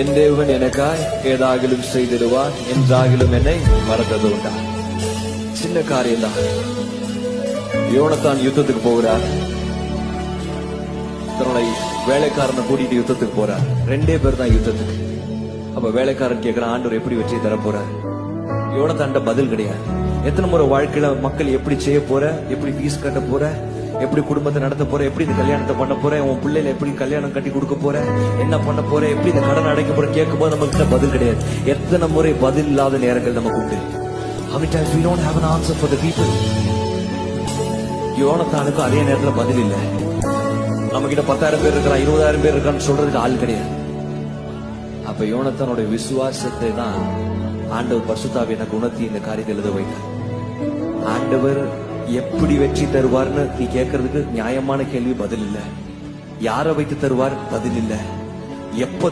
என் தேவன் எனக்காய் ஏதாகிலும் செய்திடுவார் என்றாகிலும் என்னை மறந்தது உண்டா. சின்ன காரியம் தான். யோனத்தான் யுத்தத்துக்கு போகிறார். தன்னுடைய வேலைக்காரனை கூட்டிட்டு யுத்தத்துக்கு போறார். 2 பேர் தான் யுத்தத்துக்கு. அப்ப வேலைக்காரன் கேட்கிறான், ஆண்டவர் எப்படி வெற்றி தர போறார்? யோனத்தான்ட பதில் கிடையாது. எத்தனை முறை வாழ்க்கையில மக்கள் எப்படி செய்ய போற, எப்படி ஃபீஸ் கட்ட போற, எப்படி குடும்பத்தை நடத்த போற, எப்படி இந்த கல்யாணத்தை பண்ண போற, உன் பிள்ளைல எப்படி கல்யாணம் கட்டி கொடுக்க போற, என்ன பண்ண போற, எப்படி இந்த கடன் அடைக்க போற கேட்கும் போது நம்ம கிட்ட பதில் கிடையாது. எத்தனை முறை பதில் இல்லாத நேரங்கள் நமக்கு உண்டு. How many times we don't have an answer for the people? யோனத்தானுக்கு அதே நேரத்துல பதில் இல்லை. நம்ம கிட்ட 10,000 பேர் இருக்கிறா, 20,000 பேர் இருக்கான்னு சொல்றதுக்கு ஆள் கிடையாது. அப்ப யோனத்தானோட விசுவாசத்தை தான் ஆண்டவர் பரிசுத்த எனக்கு உணர்த்தி இந்த காரியத்தை எழுத வைத்தார். ஆண்டவர் எப்படி வெற்றி தருவார்னு நீ கேட்கறதுக்கு நியாயமான கேள்வி பதில் இல்ல. யாரை வைத்து தருவார் பதில் இல்ல. எப்ப